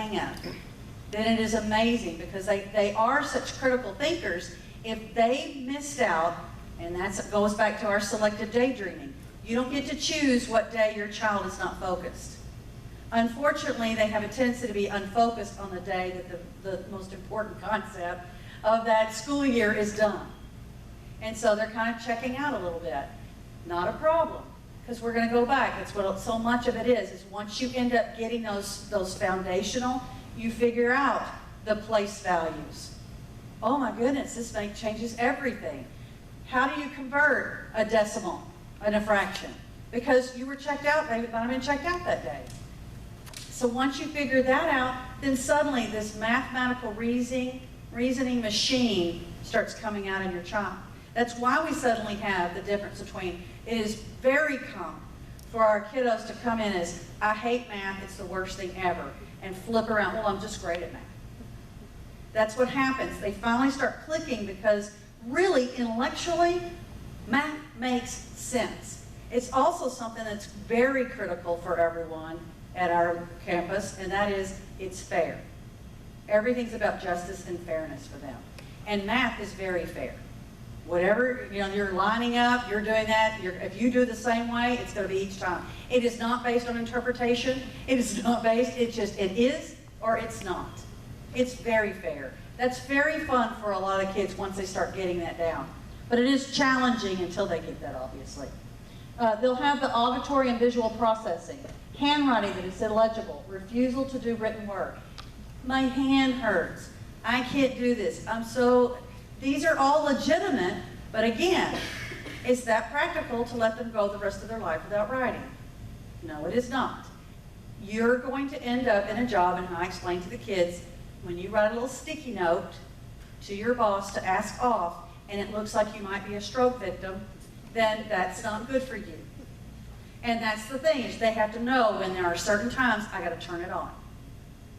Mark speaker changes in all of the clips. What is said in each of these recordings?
Speaker 1: hang up, then it is amazing, because they are such critical thinkers. If they missed out, and that goes back to our selective daydreaming, you don't get to choose what day your child is not focused. Unfortunately, they have a tendency to be unfocused on the day that the most important concept of that school year is done. And so they're kind of checking out a little bit. Not a problem, because we're going to go back. That's what so much of it is once you end up getting those foundational, you figure out the place values. Oh my goodness, this changes everything. How do you convert a decimal and a fraction? Because you were checked out, they might have been checked out that day. So once you figure that out, then suddenly this mathematical reasoning machine starts coming out in your child. That's why we suddenly have the difference between, it is very common for our kiddos to come in as, I hate math, it's the worst thing ever, and flip around, well, I'm just great at math. That's what happens. They finally start clicking because really, intellectually, math makes sense. It's also something that's very critical for everyone at our campus, and that is, it's fair. Everything's about justice and fairness for them. And math is very fair. Whatever, you're lining up, you're doing that, if you do it the same way, it's going to be each time. It is not based on interpretation. It is not based, it is or it's not. It's very fair. That's very fun for a lot of kids once they start getting that down. But it is challenging until they get that, obviously. They'll have the auditory and visual processing, handwriting that is illegible, refusal to do written work. My hand hurts. I can't do this. These are all legitimate, but again, is that practical to let them go the rest of their life without writing? No, it is not. You're going to end up in a job, and I explain to the kids, when you write a little sticky note to your boss to ask off, and it looks like you might be a stroke victim, then that's not good for you. And that's the thing, is they have to know when there are certain times I got to turn it on.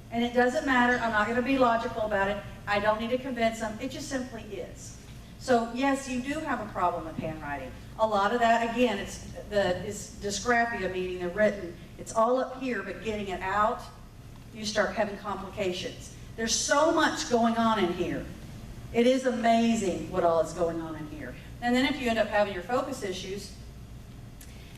Speaker 1: And it doesn't matter, I'm not going to be logical about it, I don't need to convince them, it just simply is. So yes, you do have a problem with handwriting. A lot of that, again, it's dysgraphia, meaning the written. It's all up here, but getting it out, you start having complications. There's so much going on in here. It is amazing what all is going on in here. And then if you end up having your focus issues,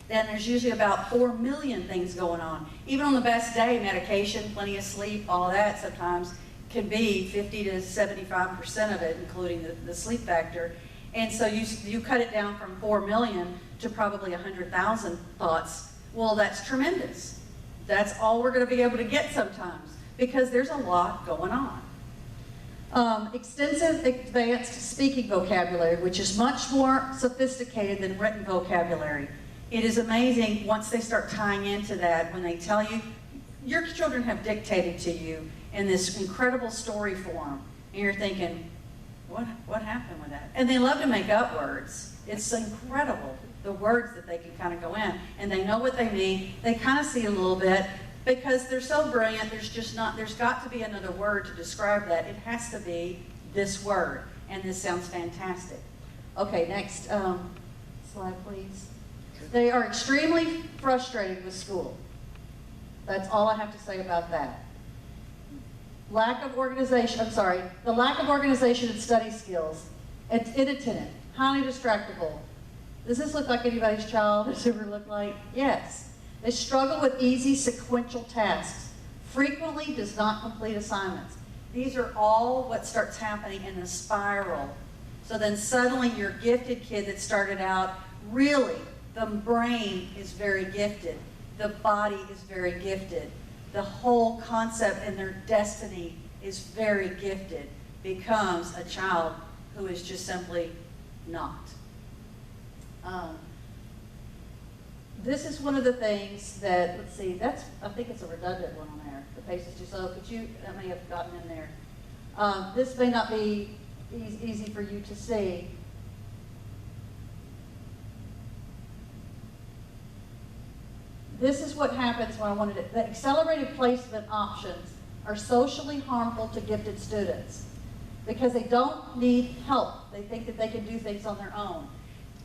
Speaker 1: then there's usually about 4 million things going on. Even on the best day, medication, plenty of sleep, all of that sometimes can be 50 to 75% of it, including the sleep factor. And so you cut it down from 4 million to probably 100,000 thoughts. Well, that's tremendous. That's all we're going to be able to get sometimes, because there's a lot going on. Extensive advanced speaking vocabulary, which is much more sophisticated than written vocabulary. It is amazing once they start tying into that, when they tell you, your children have dictated to you in this incredible story form, and you're thinking, what happened with that? And they love to make up words. It's incredible, the words that they can kind of go in, and they know what they mean. They kind of see a little bit, because they're so brilliant, there's got to be another word to describe that. It has to be this word, and this sounds fantastic. Okay, next slide, please. They are extremely frustrated with school. That's all I have to say about that. Lack of organization, the lack of organization and study skills. It's inattentive, highly distractible. Does this look like anybody's child? Does it ever look like? Yes. They struggle with easy sequential tasks. Frequently does not complete assignments. These are all what starts happening in the spiral. So then suddenly your gifted kid that started out, really, the brain is very gifted. The body is very gifted. The whole concept and their destiny is very gifted, becomes a child who is just simply not. This is one of the things that, let's see, I think it's a redundant one on there. The pace is too slow. That may have gotten in there. This may not be easy for you to see. This is what happens when I wanted it. The accelerated placement options are socially harmful to gifted students because they don't need help. They think that they can do things on their own.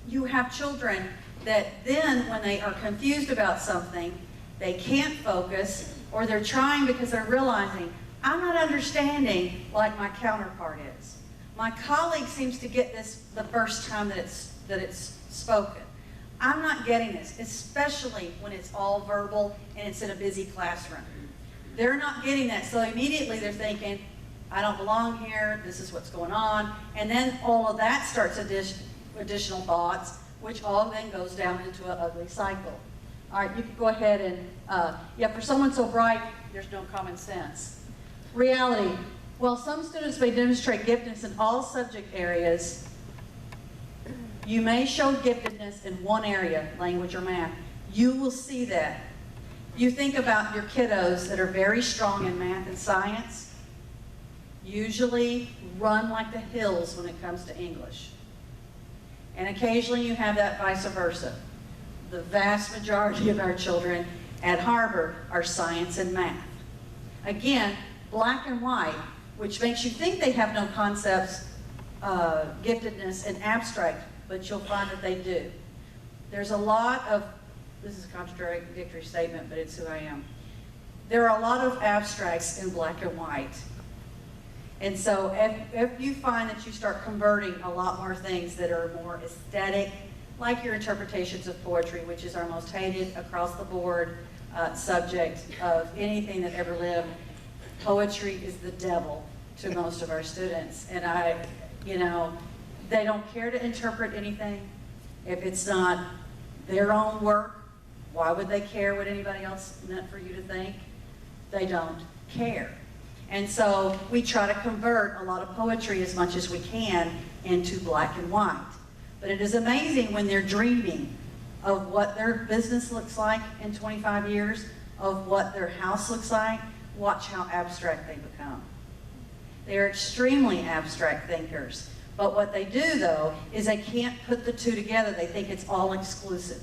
Speaker 1: You have children that then, when they are confused about something, they can't focus, or they're trying because they're realizing, I'm not understanding like my counterpart is. My colleague seems to get this the first time that it's spoken. I'm not getting this, especially when it's all verbal and it's in a busy classroom. They're not getting that, so immediately they're thinking, I don't belong here, this is what's going on, and then all of that starts additional thoughts, which all then goes down into an ugly cycle. All right, you can go ahead and, yeah, for someone so bright, there's no common sense. Reality, while some students may demonstrate giftedness in all subject areas, you may show giftedness in one area, language or math. You will see that. You think about your kiddos that are very strong in math and science, usually run like the hills when it comes to English. And occasionally you have that vice versa. The vast majority of our children at Harvard are science and math. Again, black and white, which makes you think they have no concepts, giftedness and abstract, but you'll find that they do. There's a lot of, this is a contradictory statement, but it's who I am. There are a lot of abstracts in black and white. And so if you find that you start converting a lot more things that are more aesthetic, like your interpretations of poetry, which is our most hated across the board subject of anything that ever lived, poetry is the devil to most of our students. And they don't care to interpret anything. If it's not their own work, why would they care what anybody else meant for you to think? They don't care. And so we try to convert a lot of poetry as much as we can into black and white. But it is amazing when they're dreaming of what their business looks like in 25 years, of what their house looks like. Watch how abstract they become. They are extremely abstract thinkers. But what they do, though, is they can't put the two together. They think it's all exclusive.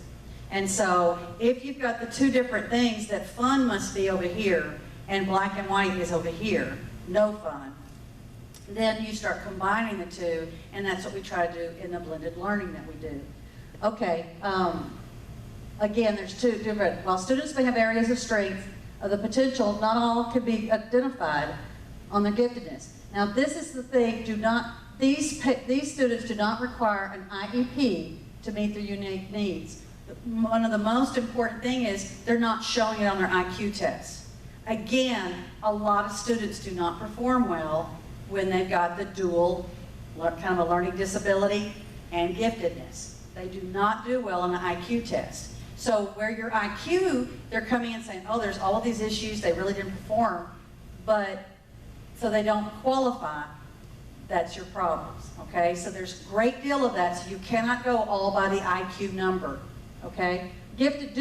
Speaker 1: And so if you've got the two different things, that fun must be over here and black and white is over here, no fun, then you start combining the two, and that's what we try to do in the blended learning that we do. Okay, again, there's two different, while students may have areas of strength, of the potential, not all can be identified on their giftedness. Now this is the thing, these students do not require an IEP to meet their unique needs. One of the most important thing is they're not showing it on their IQ tests. Again, a lot of students do not perform well when they've got the dual kind of a learning disability and giftedness. They do not do well on the IQ test. So where your IQ, they're coming in saying, oh, there's all of these issues, they really didn't perform, but so they don't qualify, that's your problems, okay? So there's a great deal of that, so you cannot go all by the IQ number, okay? Gifted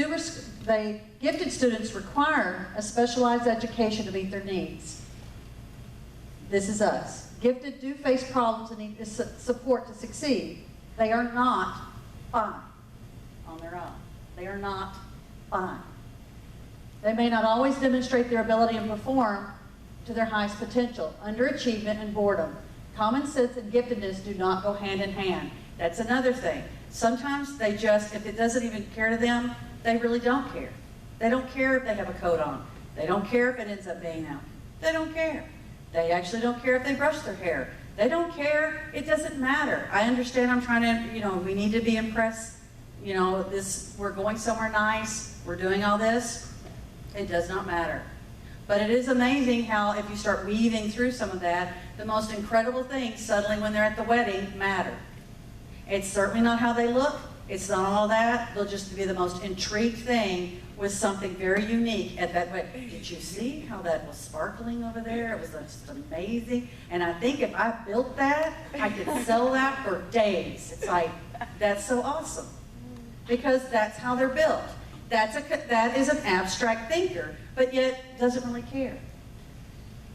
Speaker 1: students require a specialized education to meet their needs. This is us. Gifted do face problems and need support to succeed. They are not fine on their own. They are not fine. They may not always demonstrate their ability and perform to their highest potential. Underachievement and boredom. Common sense and giftedness do not go hand in hand. That's another thing. Sometimes they just, if it doesn't even care to them, they really don't care. They don't care if they have a coat on. They don't care if it ends up being out. They don't care. They actually don't care if they brush their hair. They don't care. It doesn't matter. I understand I'm trying to, we need to be impressed. We're going somewhere nice. We're doing all this. It does not matter. But it is amazing how if you start weaving through some of that, the most incredible things suddenly when they're at the wedding matter. It's certainly not how they look. It's not all that. They'll just be the most intrigued thing with something very unique at that wedding. Did you see how that was sparkling over there? It was just amazing. And I think if I built that, I could sell that for days. It's like, that's so awesome. Because that's how they're built. That is an abstract thinker, but yet doesn't really care.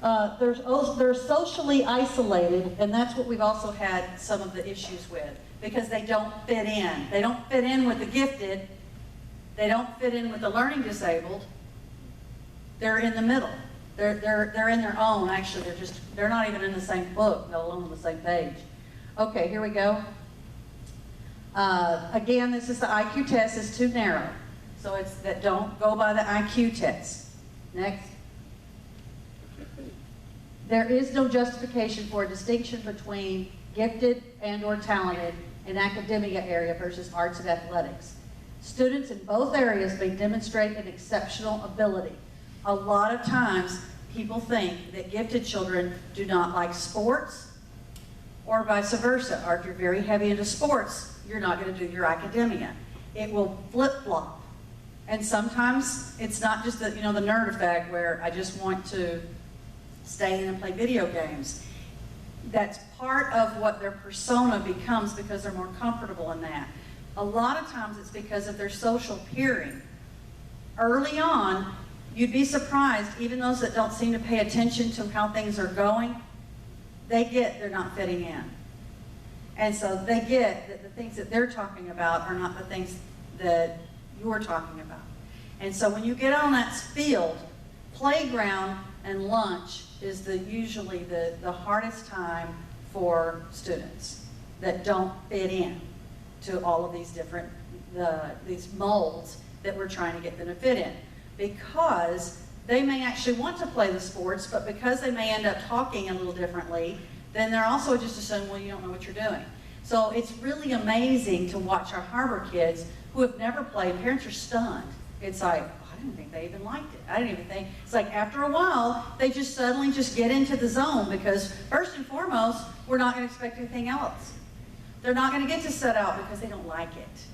Speaker 1: They're socially isolated, and that's what we've also had some of the issues with, because they don't fit in. They don't fit in with the gifted. They don't fit in with the learning disabled. They're in the middle. They're in their own. Actually, they're not even in the same book, let alone on the same page. Okay, here we go. Again, this is the IQ test is too narrow. So it's that don't go by the IQ test. Next. There is no justification for a distinction between gifted and or talented in academia area versus arts and athletics. Students in both areas may demonstrate an exceptional ability. A lot of times, people think that gifted children do not like sports, or vice versa. Or if you're very heavy into sports, you're not going to do your academia. It will flip-flop. And sometimes it's not just the, the nerd effect where I just want to stay in and play video games. That's part of what their persona becomes because they're more comfortable in that. A lot of times it's because of their social peering. Early on, you'd be surprised, even those that don't seem to pay attention to how things are going, they're not fitting in. And so they get that the things that they're talking about are not the things that you're talking about. And so when you get on that field, playground and lunch is usually the hardest time for students that don't fit in to all of these different, these molds that we're trying to get them to fit in. Because they may actually want to play the sports, but because they may end up talking a little differently, then they're also just assuming, well, you don't know what you're doing. So it's really amazing to watch our Harbor kids who have never played. Parents are stunned. It's like, oh, I didn't think they even liked it. I didn't even think. It's like after a while, they just suddenly just get into the zone because first and foremost, we're not going to expect anything else. They're not going to get to set out because they don't like it.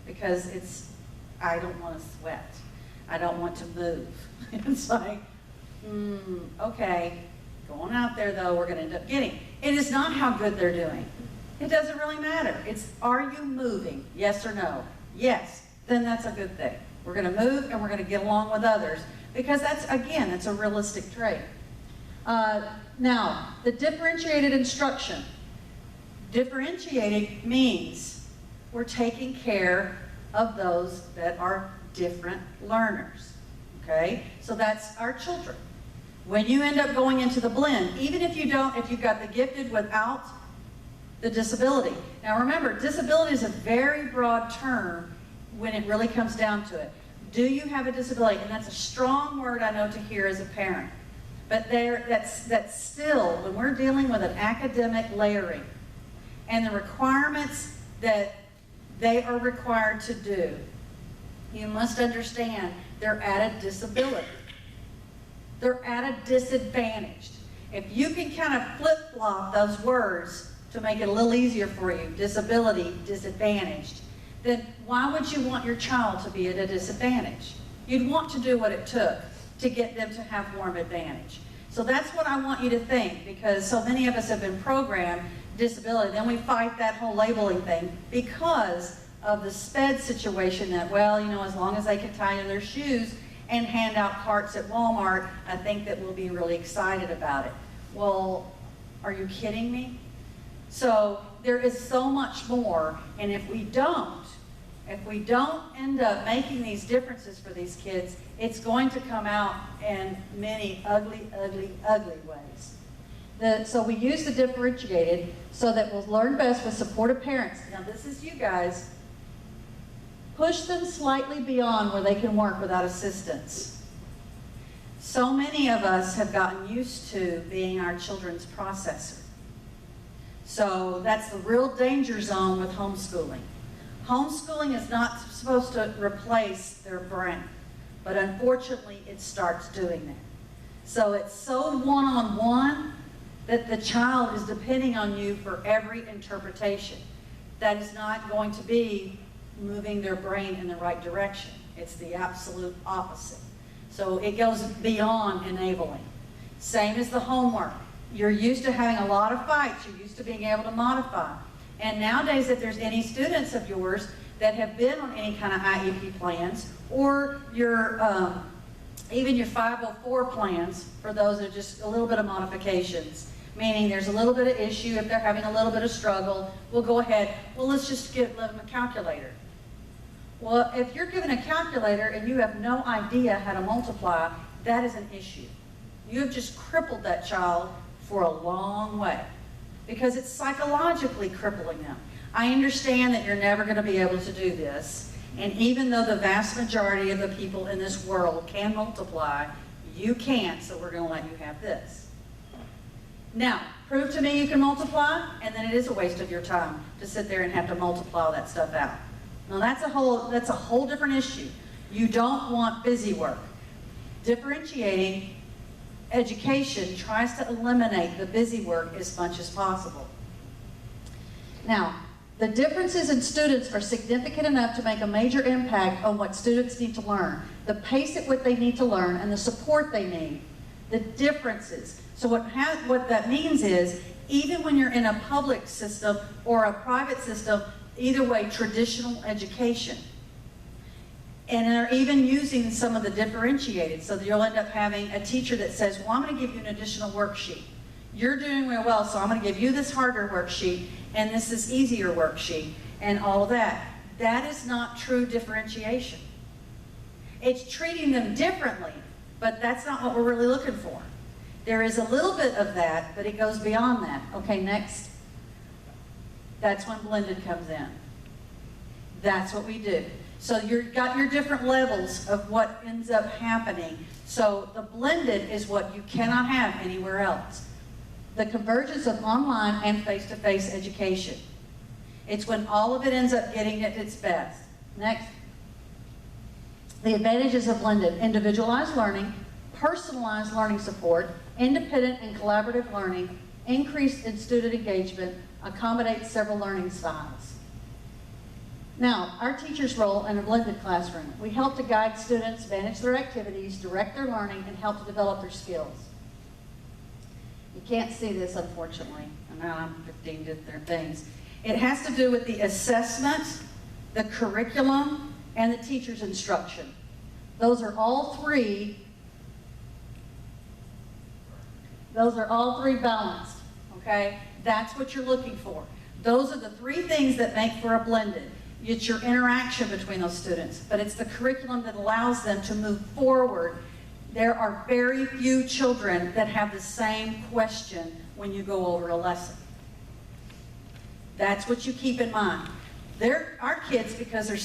Speaker 1: Because I don't want to sweat. I don't want to move. It's like, okay, going out there though, we're going to end up getting. It is not how good they're doing. It doesn't really matter. It's, are you moving? Yes or no? Yes. Then that's a good thing. We're going to move and we're going to get along with others because that's a realistic trait. Now, the differentiated instruction. Differentiating means we're taking care of those that are different learners, okay? So that's our children. When you end up going into the blend, even if you've got the gifted without the disability. Now remember, disability is a very broad term when it really comes down to it. Do you have a disability? And that's a strong word I know to hear as a parent. But that's still, when we're dealing with an academic layering and the requirements that they are required to do, you must understand they're at a disability. They're at a disadvantaged. If you can kind of flip-flop those words to make it a little easier for you, disability, disadvantaged, then why would you want your child to be at a disadvantage? You'd want to do what it took to get them to have more of an advantage. So that's what I want you to think, because so many of us have been programmed disability, then we fight that whole labeling thing because of the SPED situation that, well, as long as they can tie in their shoes and hand out carts at Walmart, I think that we'll be really excited about it. Well, are you kidding me? So there is so much more, and if we don't end up making these differences for these kids, it's going to come out in many ugly, ugly, ugly ways. So we use the differentiated so that we'll learn best with supportive parents. Now this is you guys. Push them slightly beyond where they can work without assistance. So many of us have gotten used to being our children's processor. So that's the real danger zone with homeschooling. Homeschooling is not supposed to replace their brain, but unfortunately it starts doing that. So it's so one-on-one that the child is depending on you for every interpretation. That is not going to be moving their brain in the right direction. It's the absolute opposite. So it goes beyond enabling. Same as the homework. You're used to having a lot of fights. You're used to being able to modify. And nowadays, if there's any students of yours that have been on any kind of IEP plans, or even your 504 plans, for those that are just a little bit of modifications, meaning there's a little bit of issue, if they're having a little bit of struggle, we'll go ahead, well, let's just give them a calculator. Well, if you're given a calculator and you have no idea how to multiply, that is an issue. You have just crippled that child for a long way because it's psychologically crippling them. I understand that you're never going to be able to do this, and even though the vast majority of the people in this world can multiply, You can't, so we're going to let you have this. Now, prove to me you can multiply, and then it is a waste of your time to sit there and have to multiply all that stuff out. Now that's a whole different issue. You don't want busy work. Differentiating education tries to eliminate the busy work as much as possible. Now, the differences in students are significant enough to make a major impact on what students need to learn, the pace at which they need to learn, and the support they need. The differences. So what that means is, even when you're in a public system or a private system, either way, traditional education, and they're even using some of the differentiated, so that you'll end up having a teacher that says, well, I'm going to give you an additional worksheet. You're doing real well, so I'm going to give you this harder worksheet, and this is easier worksheet, and all of that. That is not true differentiation. It's treating them differently, but that's not what we're really looking for. There is a little bit of that, but it goes beyond that. Okay, next. That's when blended comes in. That's what we do. So you've got your different levels of what ends up happening. So the blended is what you cannot have anywhere else. The convergence of online and face-to-face education. It's when all of it ends up getting at its best. Next. The advantages of blended: individualized learning, personalized learning support, independent and collaborative learning, increase in student engagement, accommodates several learning styles. Now, our teacher's role in a blended classroom. We help to guide students, manage their activities, direct their learning, and help to develop their skills. You can't see this, unfortunately. I know I'm 15 different things. It has to do with the assessment, the curriculum, and the teacher's instruction. Those are all three balanced, okay? That's what you're looking for. Those are the three things that make for a blended. It's your interaction between those students, but it's the curriculum that allows them to move forward. There are very few children that have the same question when you go over a lesson. That's what you keep in mind. Our kids, because they're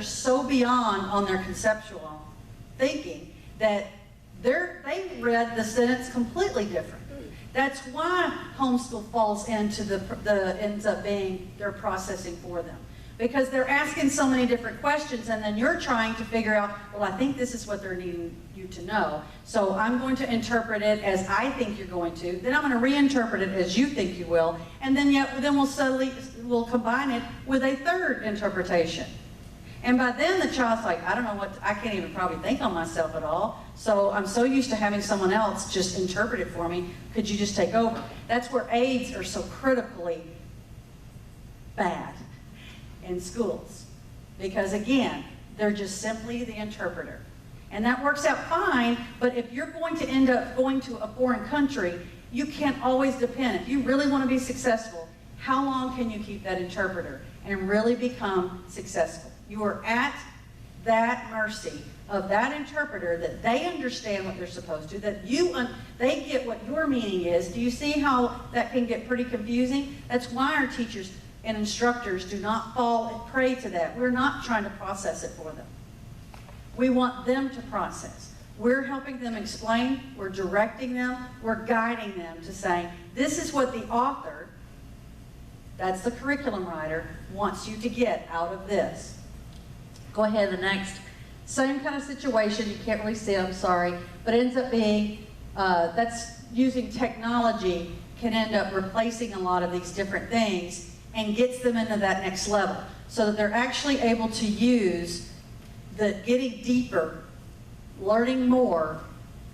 Speaker 1: so beyond on their conceptual thinking, that they read the sentence completely different. That's why homeschool falls into ends up being their processing for them. Because they're asking so many different questions, and then you're trying to figure out, well, I think this is what they're needing you to know. So I'm going to interpret it as I think you're going to. Then I'm going to reinterpret it as you think you will. And then we'll combine it with a third interpretation. And by then the child's like, I don't know I can't even probably think on myself at all. So I'm so used to having someone else just interpret it for me. Could you just take over? That's where aides are so critically bad in schools, because again, they're just simply the interpreter. And that works out fine, but if you're going to end up going to a foreign country, you can't always depend. If you really want to be successful, how long can you keep that interpreter and really become successful? You are at that mercy of that interpreter, that they understand what they're supposed to, that they get what your meaning is. Do you see how that can get pretty confusing? That's why our teachers and instructors do not fall prey to that. We're not trying to process it for them. We want them to process. We're helping them explain, we're directing them, we're guiding them to say, this is what the author, that's the curriculum writer, wants you to get out of this. Go ahead, the next. Same kind of situation, you can't really see, I'm sorry, but it ends up being, that's using technology can end up replacing a lot of these different things and gets them into that next level, so that they're actually able to use the getting deeper, learning more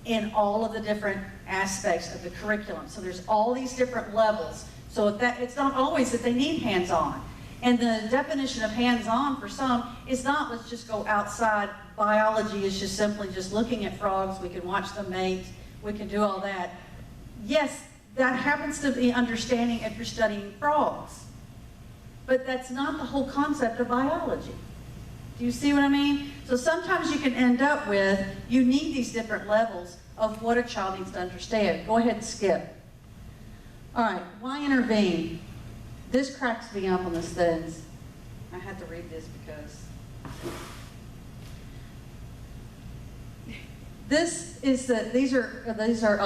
Speaker 1: in all of the different aspects of the curriculum. So there's all these different levels. So it's not always that they need hands-on. And the definition of hands-on for some is not, let's just go outside. Biology is just simply just looking at frogs. We can watch them mate. We can do all that. Yes, that happens to be understanding if you're studying frogs. But that's not the whole concept of biology. Do you see what I mean? So sometimes you can end up with, you need these different levels of what a child needs to understand. Go ahead and skip. All right, why intervene? This cracks me up on the sentence. I had to read this because This is these are